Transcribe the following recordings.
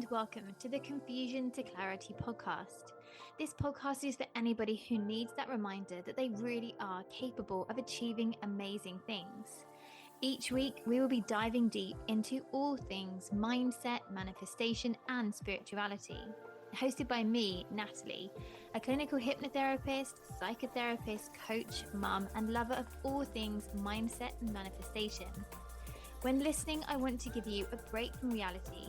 and welcome to the Confusion to Clarity podcast. This podcast is for anybody who needs that reminder that they really are capable of achieving amazing things. Each week, we will be diving deep into all things mindset, manifestation, and spirituality. Hosted by me, Natalie, a clinical hypnotherapist, psychotherapist, coach, mum, and lover of all things mindset and manifestation. When listening, I want to give you a break from reality.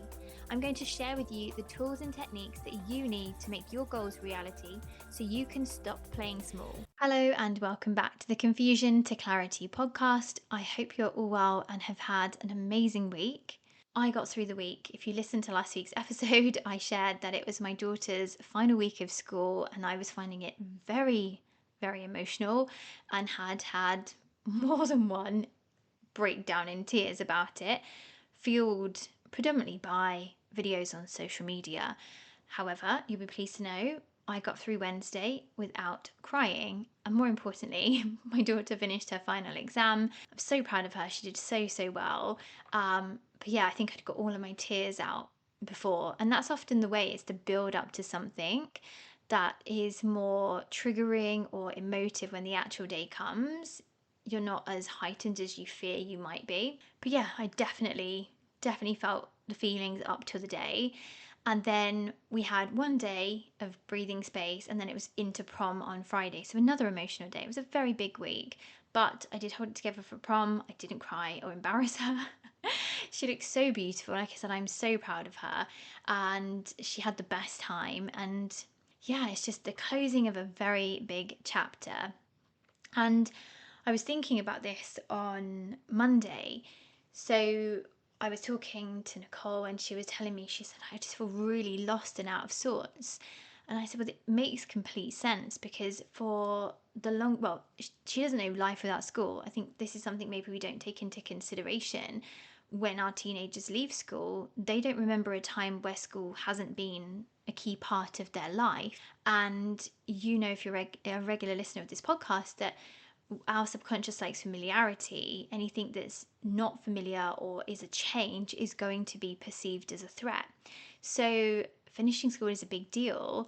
I'm going to share with you the tools and techniques that you need to make your goals reality so you can stop playing small. Hello, and welcome back to the Confusion to Clarity podcast. I hope you're all well and have had an amazing week. I got through the week. If you listened to last week's episode, I shared that it was my daughter's final week of school and I was finding it very, very emotional and had more than one break down in tears about it, fueled predominantly by videos on social media. However, you'll be pleased to know I got through Wednesday without crying. And more importantly, my daughter finished her final exam. I'm so proud of her. She did so well. But yeah, I think I'd got all of my tears out before. And that's often the way, is to build up to something that is more triggering or emotive when the actual day comes. You're not as heightened as you fear you might be. But yeah, I definitely felt the feelings up to the day. And then we had one day of breathing space, and then it was into prom on Friday. So another emotional day. It was a very big week, but I did hold it together for prom. I didn't cry or embarrass her. She looked so beautiful. Like I said, I'm so proud of her. And she had the best time. And yeah, it's just the closing of a very big chapter. And I was thinking about this on Monday. So I was talking to Nicole and she was telling me, she said, I just feel really lost and out of sorts. And I said, well, it makes complete sense because for the she doesn't know life without school. I think this is something maybe we don't take into consideration. When our teenagers leave school, they don't remember a time where school hasn't been a key part of their life. And you know, if you're a regular listener of this podcast, that our subconscious likes familiarity. Anything that's not familiar or is a change is going to be perceived as a threat. So finishing school is a big deal.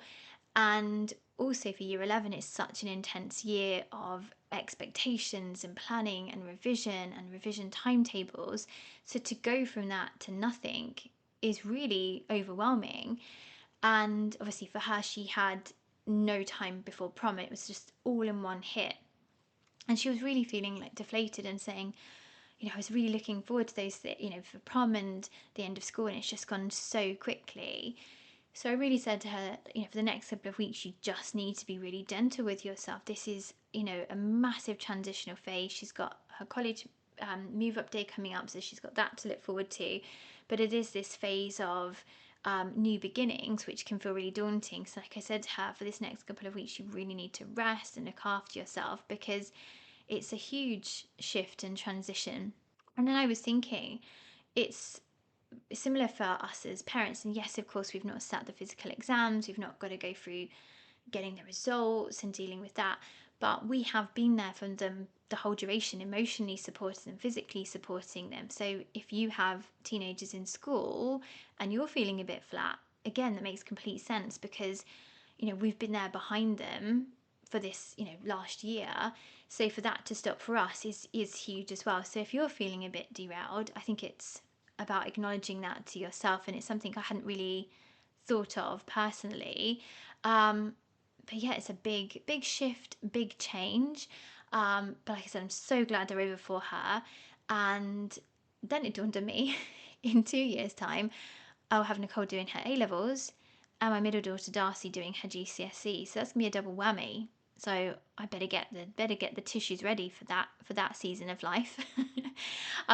And also for year 11, it's such an intense year of expectations and planning and revision timetables. So to go from that to nothing is really overwhelming. And obviously for her, she had no time before prom. It was just all in one hit. And she was really feeling like deflated and saying, I was really looking forward to those, for prom and the end of school, and it's just gone so quickly. So I really said to her, for the next couple of weeks, you just need to be really gentle with yourself. This is, a massive transitional phase. She's got her college move up day coming up, so she's got that to look forward to. But it is this phase of new beginnings, which can feel really daunting. So like I said to her, for this next couple of weeks, you really need to rest and look after yourself because it's a huge shift and transition. And then I was thinking, it's similar for us as parents. And yes, of course, we've not sat the physical exams, we've not got to go through getting the results and dealing with that. But we have been there for them the whole duration, emotionally supporting them, physically supporting them. So if you have teenagers in school and you're feeling a bit flat, again, that makes complete sense because, we've been there behind them for this, last year. So for that to stop for us is huge as well. So if you're feeling a bit derailed, I think it's about acknowledging that to yourself, and it's something I hadn't really thought of personally. But yeah, it's a big shift, big change. But like I said, I'm so glad they're over for her. And then it dawned on me in 2 years' time, I'll have Nicole doing her A-levels and my middle daughter Darcy doing her GCSE. So that's gonna be a double whammy. So I better get the tissues ready for that season of life,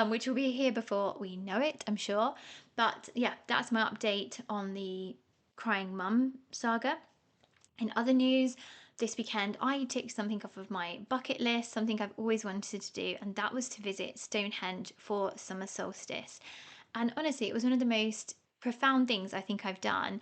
which will be here before we know it, I'm sure. But yeah, that's my update on the crying mum saga. In other news, this weekend I ticked something off of my bucket list, something I've always wanted to do, and that was to visit Stonehenge for summer solstice. And honestly, it was one of the most profound things I think I've done.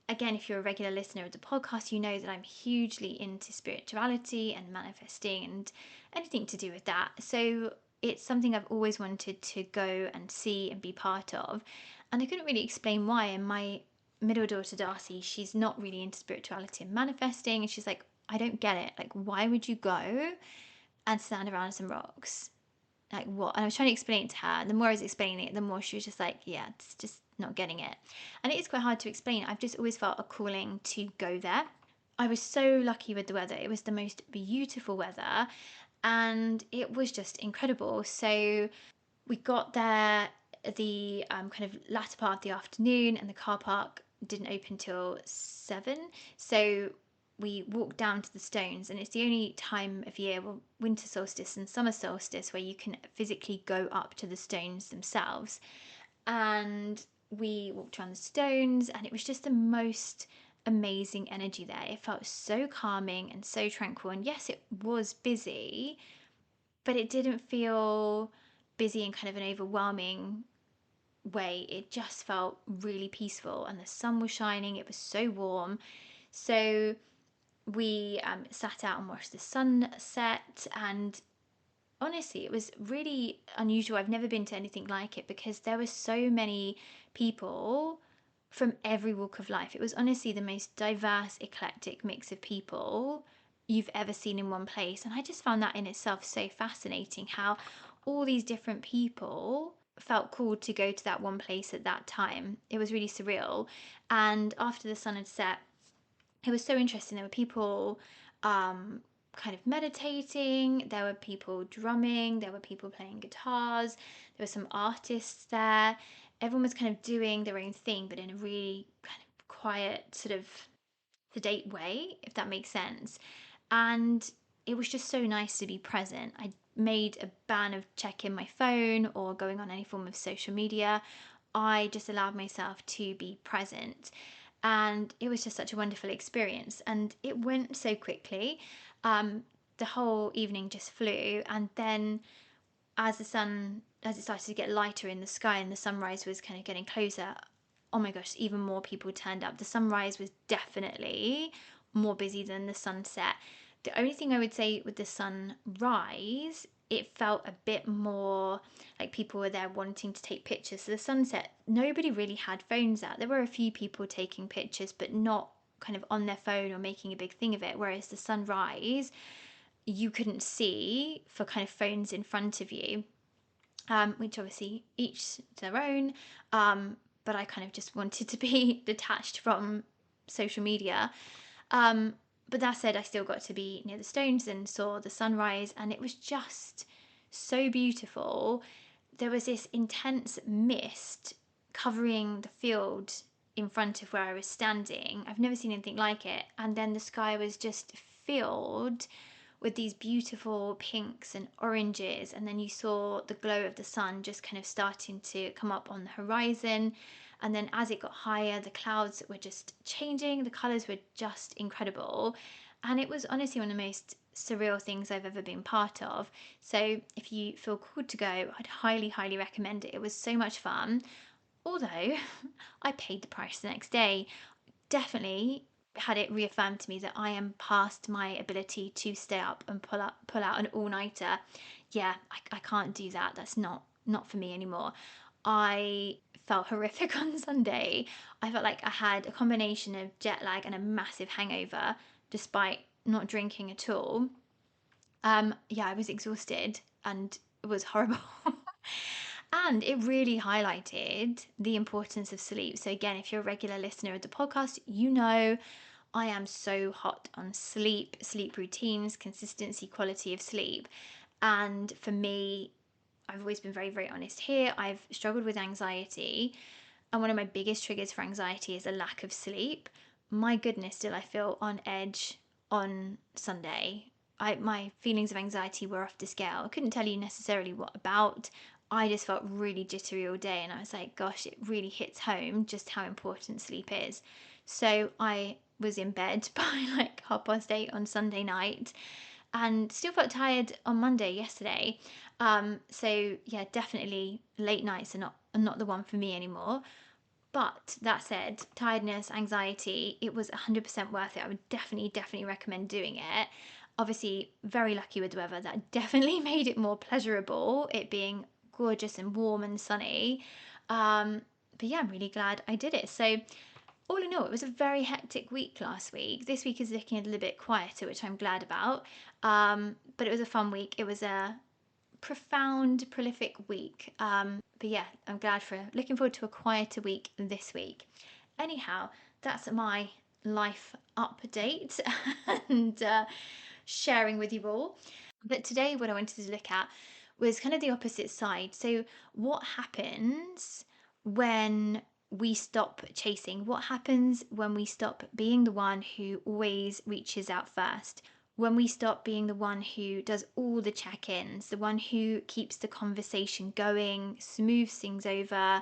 Again, if you're a regular listener of the podcast, you know that I'm hugely into spirituality and manifesting and anything to do with that. So it's something I've always wanted to go and see and be part of. And I couldn't really explain why. And my middle daughter, Darcy, she's not really into spirituality and manifesting. And she's like, I don't get it. Like, why would you go and stand around some rocks? Like, what? And I was trying to explain it to her. And the more I was explaining it, the more she was just like, yeah, it's just not getting it. And it is quite hard to explain. I've just always felt a calling to go there. I was so lucky with the weather. It was the most beautiful weather and it was just incredible. So we got there the kind of latter part of the afternoon, and the car park didn't open till 7. So we walked down to the stones, and it's the only time of year, well, winter solstice and summer solstice, where you can physically go up to the stones themselves. And we walked around the stones, and it was just the most amazing energy there. It felt so calming and so tranquil. And yes, it was busy, but it didn't feel busy in kind of an overwhelming way. It just felt really peaceful, and the sun was shining. It was so warm. So we sat out and watched the sunset, and honestly, it was really unusual. I've never been to anything like it because there were so many people from every walk of life. It was honestly the most diverse, eclectic mix of people you've ever seen in one place. And I just found that in itself so fascinating, how all these different people felt called to go to that one place at that time. It was really surreal. And after the sun had set, it was so interesting. There were people kind of meditating, there were people drumming, there were people playing guitars, there were some artists there. Everyone was kind of doing their own thing, but in a really kind of quiet, sort of sedate way, if that makes sense. And it was just so nice to be present. I made a ban of checking my phone or going on any form of social media. I just allowed myself to be present. And it was just such a wonderful experience. And it went so quickly. The whole evening just flew. And then as it started to get lighter in the sky and the sunrise was kind of getting closer, oh my gosh, even more people turned up. The sunrise was definitely more busy than the sunset. The only thing I would say with the sunrise, it felt a bit more like people were there wanting to take pictures. So the sunset, nobody really had phones out. There were a few people taking pictures, but not kind of on their phone or making a big thing of it. Whereas the sunrise, you couldn't see for kind of phones in front of you, which obviously each to their own. But I kind of just wanted to be detached from social media. Um, but that said, I still got to be near the stones and saw the sunrise, and it was just so beautiful. There was this intense mist covering the field in front of where I was standing. I've never seen anything like it. And then the sky was just filled with these beautiful pinks and oranges, and then you saw the glow of the sun just kind of starting to come up on the horizon. And then as it got higher, the clouds were just changing, the colours were just incredible. And it was honestly one of the most surreal things I've ever been part of. So if you feel called to go, I'd highly, highly recommend it. It was so much fun. Although I paid the price the next day. Definitely had it reaffirmed to me that I am past my ability to stay up and pull out an all-nighter. Yeah, I can't do that. That's not for me anymore. I felt horrific on Sunday. I felt like I had a combination of jet lag and a massive hangover despite not drinking at all. Yeah, I was exhausted and it was horrible. And it really highlighted the importance of sleep. So, again, if you're a regular listener of the podcast, you know I am so hot on sleep, sleep routines, consistency, quality of sleep. And for me, I've always been very, very honest here. I've struggled with anxiety. And one of my biggest triggers for anxiety is a lack of sleep. My goodness, did I feel on edge on Sunday. My feelings of anxiety were off the scale. I couldn't tell you necessarily what about. I just felt really jittery all day, and I was like, gosh, it really hits home just how important sleep is. So I was in bed by like 8:30 on Sunday night and still felt tired on Monday yesterday. So yeah, definitely late nights are not the one for me anymore. But that said, tiredness, anxiety, it was 100% worth it. I would definitely, definitely recommend doing it. Obviously, very lucky with the weather. That definitely made it more pleasurable, it being gorgeous and warm and sunny. Um, yeah, I'm really glad I did it. So all in all, it was a very hectic week last week. This week is looking a little bit quieter, which I'm glad about. But it was a fun week. It was a profound, prolific week. But yeah, I'm glad for looking forward to a quieter week this week. Anyhow, that's my life update and sharing with you all. But today, what I wanted to look at was kind of the opposite side. So, what happens when we stop chasing? What happens when we stop being the one who always reaches out first? When we stop being the one who does all the check ins, the one who keeps the conversation going, smooths things over,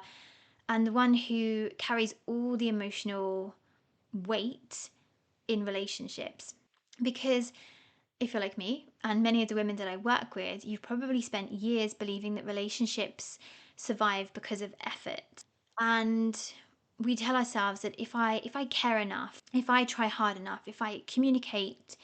and the one who carries all the emotional weight in relationships. Because if you're like me and many of the women that I work with, you've probably spent years believing that relationships survive because of effort. And we tell ourselves that if I care enough, if I try hard enough, if I communicate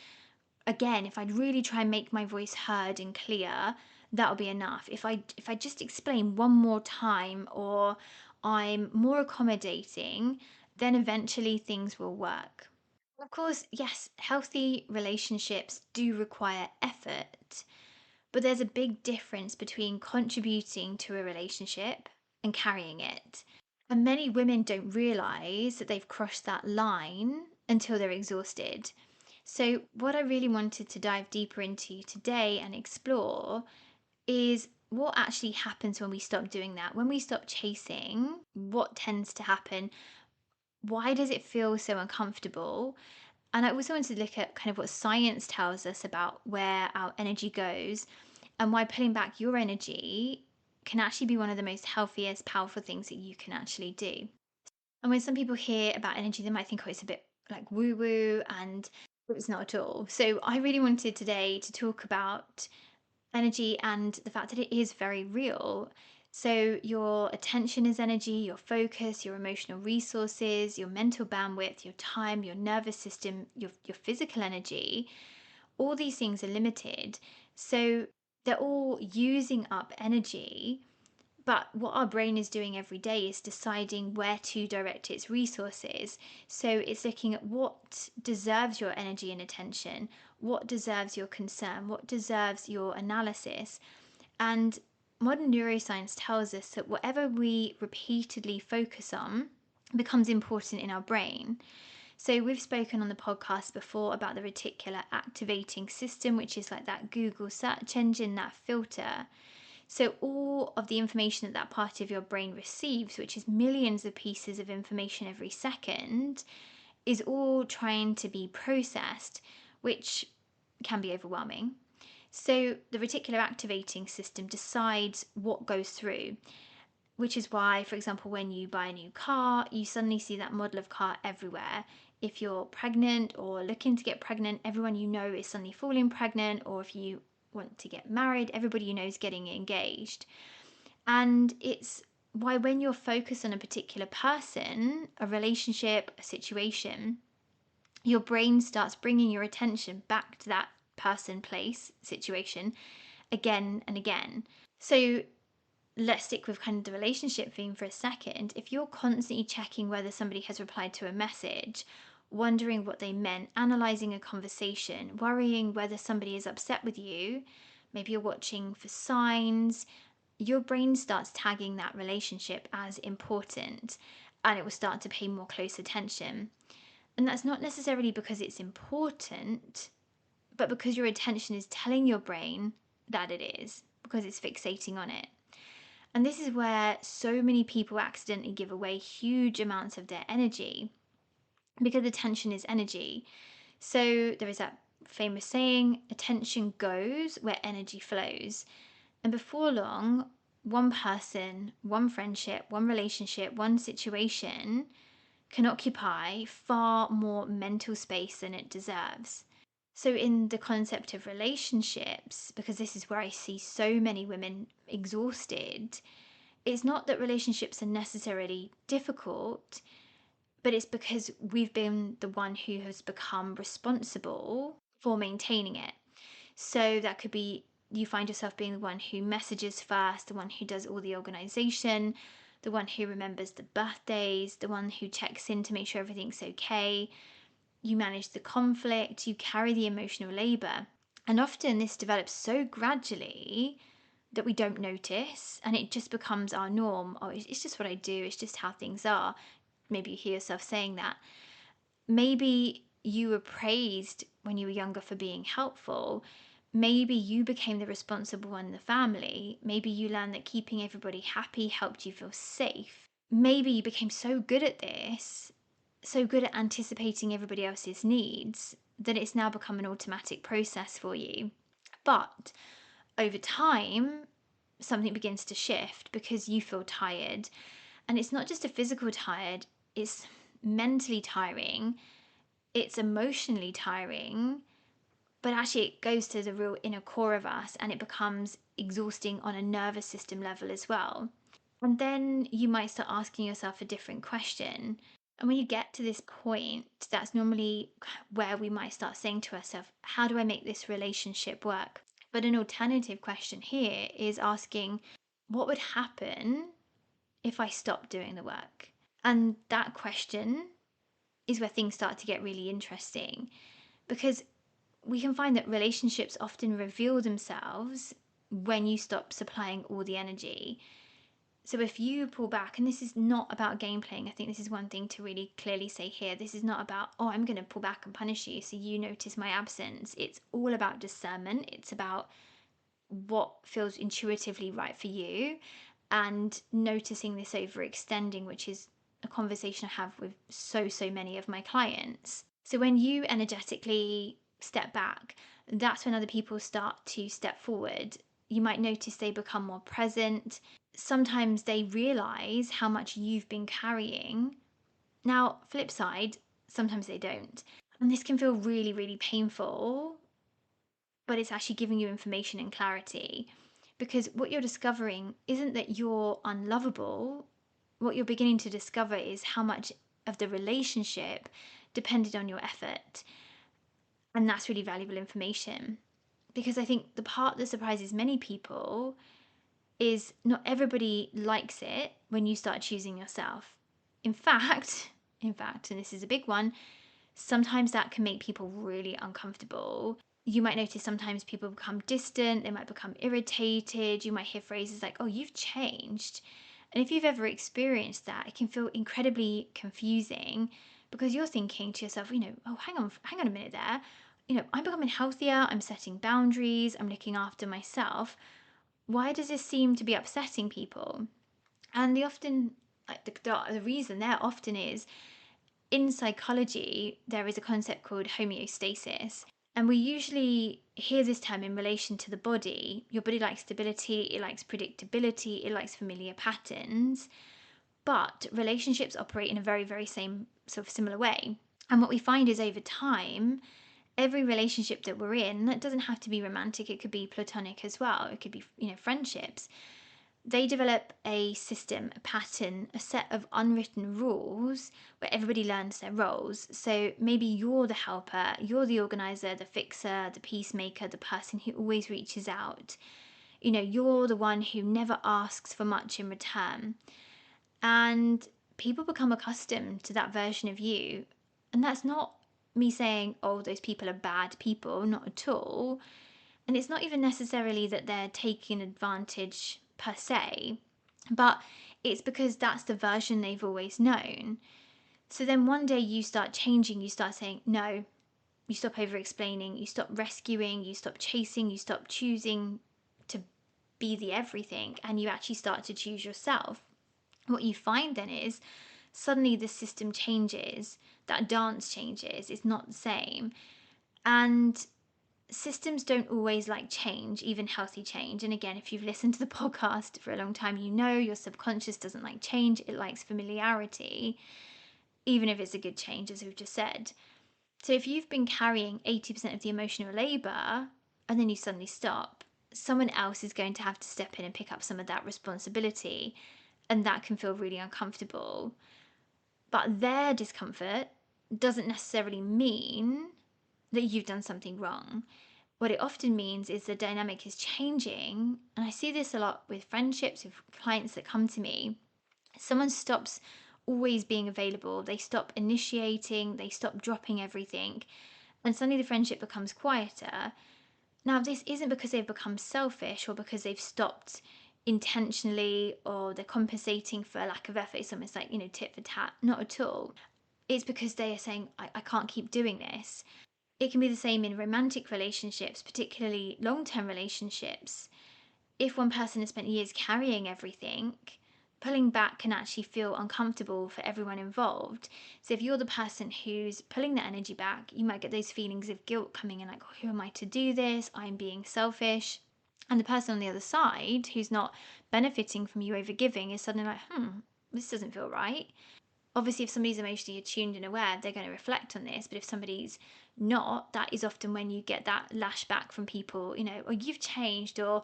again, if I'd really try and make my voice heard and clear, that'll be enough. If I just explain one more time or I'm more accommodating, then eventually things will work. Of course, yes, healthy relationships do require effort, but there's a big difference between contributing to a relationship and carrying it. And many women don't realize that they've crossed that line until they're exhausted. So, what I really wanted to dive deeper into today and explore is what actually happens when we stop doing that. When we stop chasing, what tends to happen? Why does it feel so uncomfortable? And I also wanted to look at kind of what science tells us about where our energy goes and why pulling back your energy can actually be one of the most healthiest, powerful things that you can actually do. And when some people hear about energy, they might think, oh, it's a bit like woo woo, and it's not at all. So I really wanted today to talk about energy and the fact that it is very real. So, your attention is energy, your focus, your emotional resources, your mental bandwidth, your time, your nervous system, your physical energy, all these things are limited. So, they're all using up energy. But what our brain is doing every day is deciding where to direct its resources. So it's looking at what deserves your energy and attention, what deserves your concern, what deserves your analysis. And modern neuroscience tells us that whatever we repeatedly focus on becomes important in our brain. So, we've spoken on the podcast before about the reticular activating system, which is like that Google search engine, that filter. So, all of the information that that part of your brain receives, which is millions of pieces of information every second, is all trying to be processed, which can be overwhelming. So, the reticular activating system decides what goes through, which is why, for example, when you buy a new car, you suddenly see that model of car everywhere. If you're pregnant or looking to get pregnant, everyone you know is suddenly falling pregnant, or if you want to get married, everybody you know is getting engaged. And it's why, when you're focused on a particular person, a relationship, a situation, your brain starts bringing your attention back to that person, place, situation again and again. So let's stick with kind of the relationship theme for a second. If you're constantly checking whether somebody has replied to a message, wondering what they meant, analyzing a conversation, worrying whether somebody is upset with you, maybe you're watching for signs, your brain starts tagging that relationship as important and it will start to pay more close attention. And that's not necessarily because it's important, but because your attention is telling your brain that it is, because it's fixating on it. And this is where so many people accidentally give away huge amounts of their energy, because attention is energy. So there is that famous saying, attention goes where energy flows. And before long, one person, one friendship, one relationship, one situation can occupy far more mental space than it deserves. So, in the concept of relationships, because this is where I see so many women exhausted, it's not that relationships are necessarily difficult, but it's because we've been the one who has become responsible for maintaining it. So that could be you find yourself being the one who messages first, the one who does all the organization, the one who remembers the birthdays, the one who checks in to make sure everything's okay. You manage the conflict, you carry the emotional labor. And often this develops so gradually that we don't notice, and it just becomes our norm. Oh, it's just what I do, it's just how things are. Maybe you hear yourself saying that. Maybe you were praised when you were younger for being helpful. Maybe you became the responsible one in the family. Maybe you learned that keeping everybody happy helped you feel safe. Maybe you became so good at this, so good at anticipating everybody else's needs, that it's now become an automatic process for you. But over time, something begins to shift because you feel tired. And it's not just a physical tired, it's mentally tiring, it's emotionally tiring, but actually it goes to the real inner core of us and it becomes exhausting on a nervous system level as well. And then you might start asking yourself a different question. And when you get to this point, that's normally where we might start saying to ourselves, how do I make this relationship work? But an alternative question here is asking, what would happen if I stopped doing the work? And that question is where things start to get really interesting, because we can find that relationships often reveal themselves when you stop supplying all the energy. So if you pull back, and this is not about game playing, I think this is one thing to really clearly say here. This is not about, oh, I'm going to pull back and punish you so you notice my absence. It's all about discernment. It's about what feels intuitively right for you and noticing this overextending, which is a conversation I have with so many of my clients. So when you energetically step back, that's when other people start to step forward. You might notice they become more present. Sometimes they realize how much you've been carrying. Now, flip side, sometimes they don't. And this can feel really, really painful, but it's actually giving you information and clarity, because what you're discovering isn't that you're unlovable. What you're beginning to discover is how much of the relationship depended on your effort. And that's really valuable information, because I think the part that surprises many people is not everybody likes it when you start choosing yourself. In fact, and this is a big one, sometimes that can make people really uncomfortable. You might notice sometimes people become distant, they might become irritated. You might hear phrases like, oh, you've changed. And if you've ever experienced that, it can feel incredibly confusing, because you're thinking to yourself, oh, hang on a minute there. I'm becoming healthier, I'm setting boundaries, I'm looking after myself. Why does this seem to be upsetting people? And the reason there often is, in psychology, there is a concept called homeostasis. And we usually hear this term in relation to the body. Your body likes stability, it likes predictability, it likes familiar patterns. But relationships operate in a very, very same sort of similar way. And what we find is, over time, every relationship that we're in, that doesn't have to be romantic, it could be platonic as well, it could be, friendships. They develop a system, a pattern, a set of unwritten rules where everybody learns their roles. So maybe you're the helper, you're the organizer, the fixer, the peacemaker, the person who always reaches out. You're the one who never asks for much in return. And people become accustomed to that version of you. And that's not me saying, oh, those people are bad people, not at all. And it's not even necessarily that they're taking advantage per se, but it's because that's the version they've always known. So then one day you start changing, you start saying no, you stop over explaining, you stop rescuing, you stop chasing, you stop choosing to be the everything, and you actually start to choose yourself. What you find then is, suddenly the system changes, that dance changes, it's not the same. And systems don't always like change, even healthy change. And again, if you've listened to the podcast for a long time, your subconscious doesn't like change, it likes familiarity, even if it's a good change, as we've just said. So if you've been carrying 80% of the emotional labor and then you suddenly stop, someone else is going to have to step in and pick up some of that responsibility, and that can feel really uncomfortable. But their discomfort doesn't necessarily mean that you've done something wrong. What it often means is the dynamic is changing. And I see this a lot with friendships, with clients that come to me. Someone stops always being available, they stop initiating, they stop dropping everything, and suddenly the friendship becomes quieter. Now, this isn't because they've become selfish or because they've stopped intentionally or they're compensating for a lack of effort. It's almost like, tit for tat. Not at all. It's because they are saying, I can't keep doing this. It can be the same in romantic relationships, particularly long term relationships. If one person has spent years carrying everything, pulling back can actually feel uncomfortable for everyone involved. So if you're the person who's pulling the energy back, you might get those feelings of guilt coming in, like, oh, who am I to do this? I'm being selfish. And the person on the other side who's not benefiting from you overgiving is suddenly like, this doesn't feel right. Obviously, if somebody's emotionally attuned and aware, they're going to reflect on this. But if somebody's not, that is often when you get that lashback from people, or you've changed, or,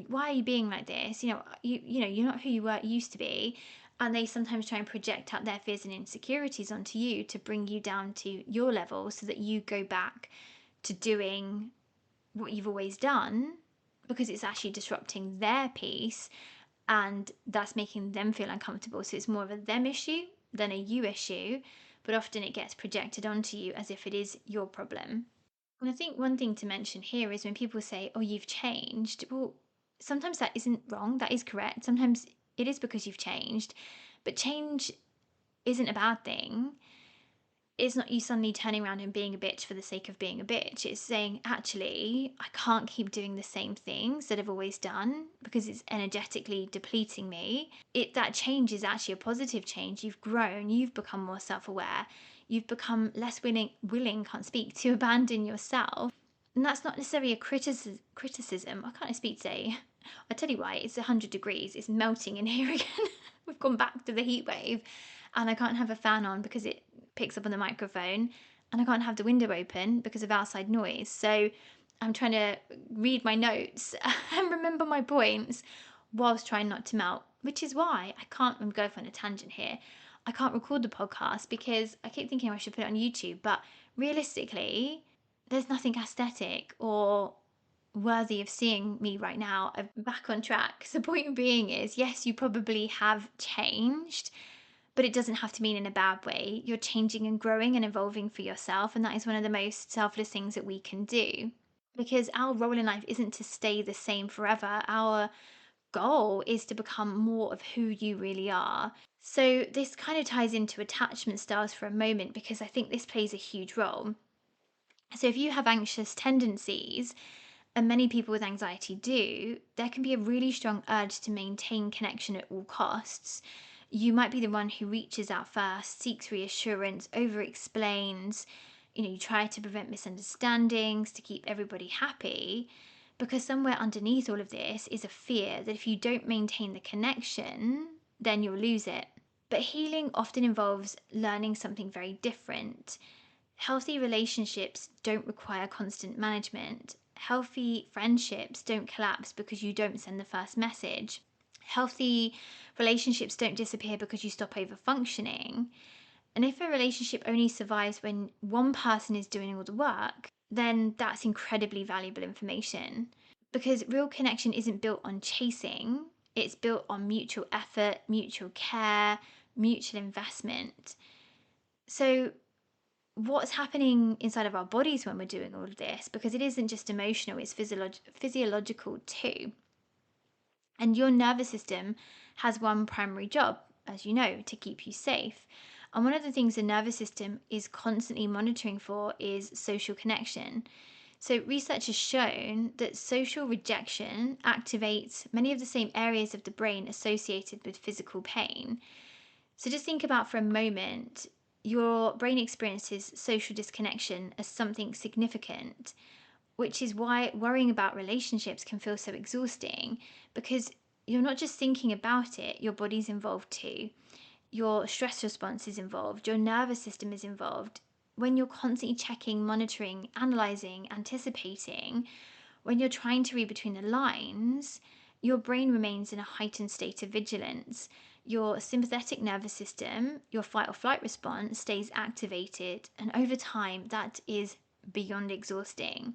why are you being like this? You're not who you were used to be. And they sometimes try and project out their fears and insecurities onto you to bring you down to your level so that you go back to doing what you've always done, because it's actually disrupting their peace and that's making them feel uncomfortable. So it's more of a them issue than a you issue, but often it gets projected onto you as if it is your problem. And I think one thing to mention here is when people say, oh, you've changed, well, sometimes that isn't wrong, that is correct. Sometimes it is because you've changed, but change isn't a bad thing. It's not you suddenly turning around and being a bitch for the sake of being a bitch. It's saying, actually, I can't keep doing the same things that I've always done because it's energetically depleting me. That change is actually a positive change. You've grown, you've become more self-aware, you've become less willing, can't speak, to abandon yourself. And that's not necessarily a criticism. I can't speak today. I tell you why, it's 100 degrees, it's melting in here again. We've gone back to the heat wave and I can't have a fan on because it picks up on the microphone, and I can't have the window open because of outside noise. So I'm trying to read my notes and remember my points whilst trying not to melt, which is why I can't, I'm going on a tangent here. I can't record the podcast because I keep thinking I should put it on YouTube, but realistically, there's nothing aesthetic or worthy of seeing me right now. I'm back on track. So, point being is, yes, you probably have changed, but it doesn't have to mean in a bad way. You're changing and growing and evolving for yourself, and that is one of the most selfless things that we can do. Because our role in life isn't to stay the same forever. Our goal is to become more of who you really are. So, this kind of ties into attachment styles for a moment because I think this plays a huge role. So, if you have anxious tendencies, and many people with anxiety do, there can be a really strong urge to maintain connection at all costs. You might be the one who reaches out first, seeks reassurance, over explains, you try to prevent misunderstandings, to keep everybody happy. Because somewhere underneath all of this is a fear that if you don't maintain the connection, then you'll lose it. But healing often involves learning something very different. Healthy relationships don't require constant management. Healthy friendships don't collapse because you don't send the first message. Healthy relationships don't disappear because you stop over functioning. And if a relationship only survives when one person is doing all the work, then that's incredibly valuable information. Because real connection isn't built on chasing, it's built on mutual effort, mutual care, mutual investment. So, what's happening inside of our bodies when we're doing all of this, because it isn't just emotional, it's physiological too. And your nervous system has one primary job, as you know, to keep you safe. And one of the things the nervous system is constantly monitoring for is social connection. So, research has shown that social rejection activates many of the same areas of the brain associated with physical pain. So, just think about for a moment, your brain experiences social disconnection as something significant, which is why worrying about relationships can feel so exhausting, because you're not just thinking about it, your body's involved too. Your stress response is involved, your nervous system is involved. When you're constantly checking, monitoring, analyzing, anticipating, when you're trying to read between the lines, your brain remains in a heightened state of vigilance. Your sympathetic nervous system, your fight or flight response, stays activated, and over time, that is beyond exhausting.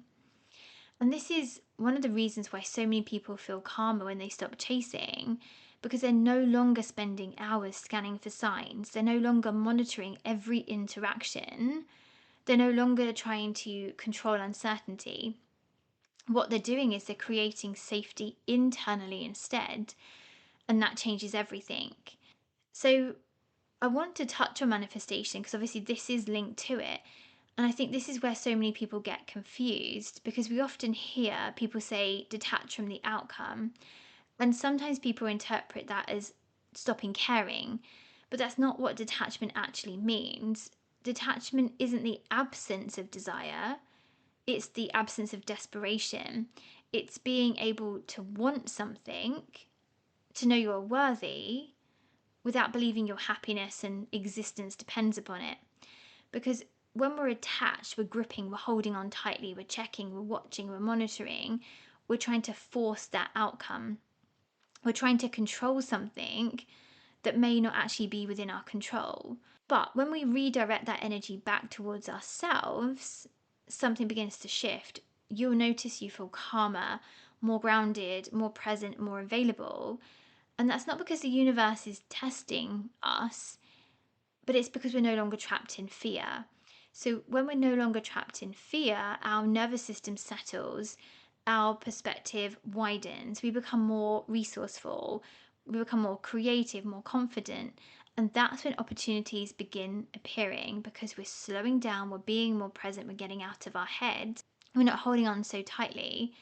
And this is one of the reasons why so many people feel calmer when they stop chasing, because they're no longer spending hours scanning for signs. They're no longer monitoring every interaction. They're no longer trying to control uncertainty. What they're doing is they're creating safety internally instead, and that changes everything. So I want to touch on manifestation because obviously this is linked to it. And I think this is where so many people get confused, because we often hear people say detach from the outcome. And sometimes people interpret that as stopping caring, but that's not what detachment actually means. Detachment isn't the absence of desire, it's the absence of desperation. It's being able to want something, to know you're worthy, without believing your happiness and existence depends upon it. Because when we're attached, we're gripping, we're holding on tightly, we're checking, we're watching, we're monitoring, we're trying to force that outcome. We're trying to control something that may not actually be within our control. But when we redirect that energy back towards ourselves, something begins to shift. You'll notice you feel calmer, more grounded, more present, more available. And that's not because the universe is testing us, but it's because we're no longer trapped in fear. So when we're no longer trapped in fear, our nervous system settles, our perspective widens, we become more resourceful, we become more creative, more confident. And that's when opportunities begin appearing, because we're slowing down, we're being more present, we're getting out of our head, we're not holding on so tightly.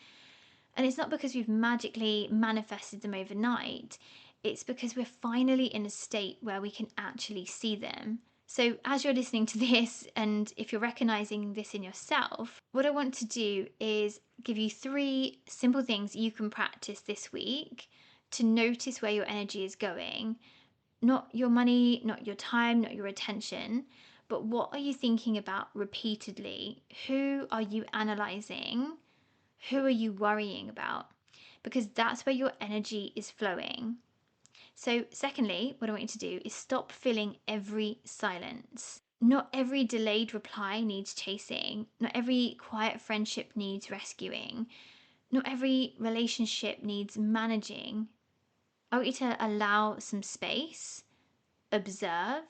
And it's not because we've magically manifested them overnight, it's because we're finally in a state where we can actually see them. So, as you're listening to this, and if you're recognizing this in yourself, what I want to do is give you 3 simple things you can practice this week to notice where your energy is going. Not your money, not your time, not your attention, but what are you thinking about repeatedly? Who are you analyzing? Who are you worrying about? Because that's where your energy is flowing. So, secondly, what I want you to do is stop filling every silence. Not every delayed reply needs chasing. Not every quiet friendship needs rescuing. Not every relationship needs managing. I want you to allow some space, observe,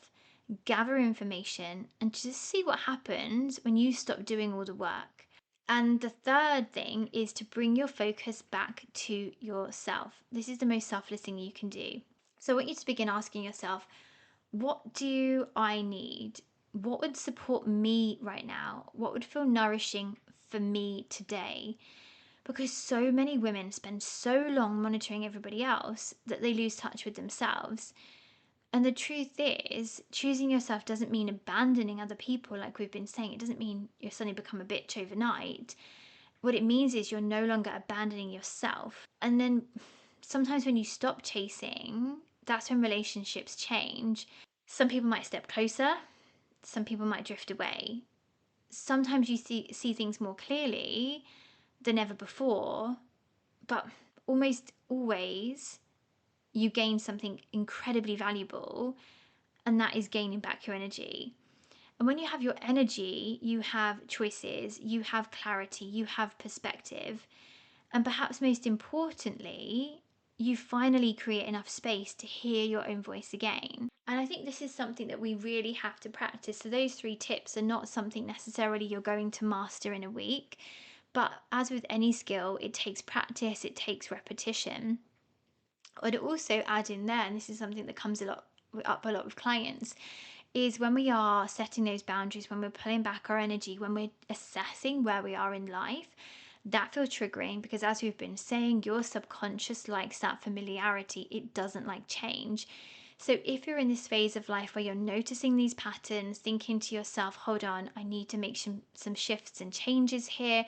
gather information, and just see what happens when you stop doing all the work. And the third thing is to bring your focus back to yourself. This is the most selfless thing you can do. So I want you to begin asking yourself, what do I need? What would support me right now? What would feel nourishing for me today? Because so many women spend so long monitoring everybody else that they lose touch with themselves. And the truth is, choosing yourself doesn't mean abandoning other people, like we've been saying. It doesn't mean you'll suddenly become a bitch overnight. What it means is you're no longer abandoning yourself. And then sometimes when you stop chasing, that's when relationships change. Some people might step closer, some people might drift away. Sometimes you see things more clearly than ever before, but almost always you gain something incredibly valuable, and that is gaining back your energy. And when you have your energy, you have choices, you have clarity, you have perspective. And perhaps most importantly, you finally create enough space to hear your own voice again. And I think this is something that we really have to practice. So, those 3 tips are not something necessarily you're going to master in a week. But as with any skill, it takes practice, it takes repetition. I'd also add in there, and this is something that comes up a lot with clients, is when we are setting those boundaries, when we're pulling back our energy, when we're assessing where we are in life, that feels triggering, because as we've been saying, your subconscious likes that familiarity. It doesn't like change. So if you're in this phase of life where you're noticing these patterns, thinking to yourself, hold on, I need to make some shifts and changes here,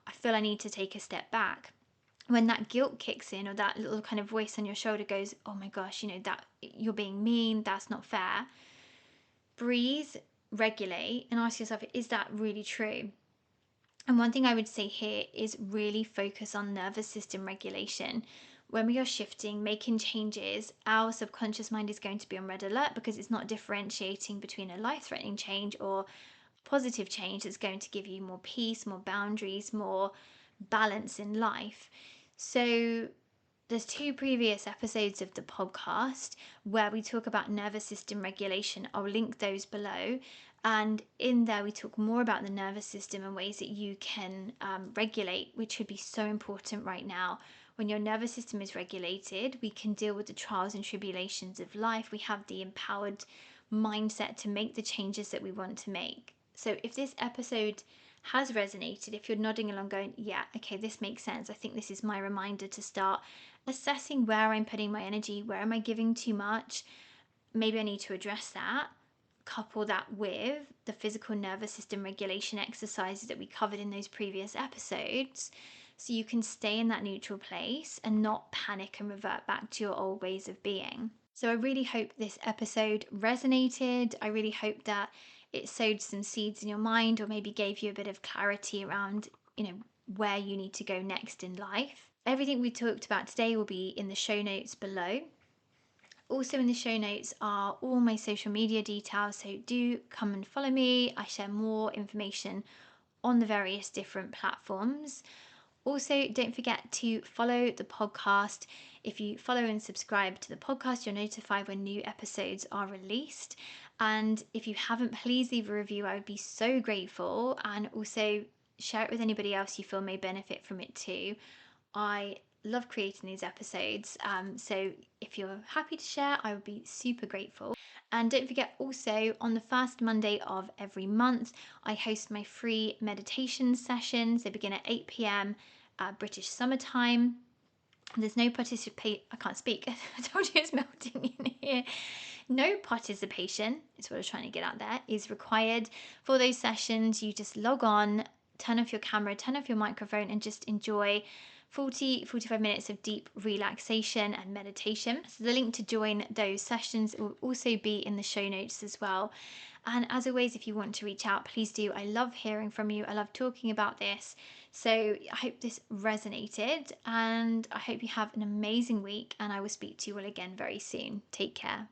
I feel I need to take a step back. When that guilt kicks in, or that little kind of voice on your shoulder goes, oh my gosh, that you're being mean, that's not fair, breathe, regulate, and ask yourself, is that really true? And one thing I would say here is really focus on nervous system regulation. When we are shifting, making changes, our subconscious mind is going to be on red alert, because it's not differentiating between a life-threatening change or positive change that's going to give you more peace, more boundaries, more balance in life. So There's 2 previous episodes of the podcast where we talk about nervous system regulation. I'll link those below. And in there, we talk more about the nervous system and ways that you can regulate, which would be so important right now. When your nervous system is regulated, we can deal with the trials and tribulations of life. We have the empowered mindset to make the changes that we want to make. So if this episode has resonated, if you're nodding along going, yeah, okay, this makes sense. I think this is my reminder to start assessing where I'm putting my energy, where am I giving too much? Maybe I need to address that. Couple that with the physical nervous system regulation exercises that we covered in those previous episodes, so you can stay in that neutral place and not panic and revert back to your old ways of being. So I really hope this episode resonated. I really hope that it sowed some seeds in your mind, or maybe gave you a bit of clarity around, where you need to go next in life. Everything we talked about today will be in the show notes below. Also in the show notes are all my social media details, so do come and follow me. I share more information on the various different platforms. Also, don't forget to follow the podcast. If you follow and subscribe to the podcast, you're notified when new episodes are released. And if you haven't, please leave a review. I would be so grateful. And also share it with anybody else you feel may benefit from it too. I love creating these episodes. So if you're happy to share, I would be super grateful. And don't forget, also on the first Monday of every month, I host my free meditation sessions. They begin at 8 p.m. British summertime. There's no participate. I can't speak. I told you it's melting in here. No participation, is what I was trying to get out there, is required for those sessions. You just log on, turn off your camera, turn off your microphone, and just enjoy 45 minutes of deep relaxation and meditation. So the link to join those sessions will also be in the show notes as well. And as always, if you want to reach out, please do. I love hearing from you. I love talking about this. So I hope this resonated, and I hope you have an amazing week, and I will speak to you all again very soon. Take care.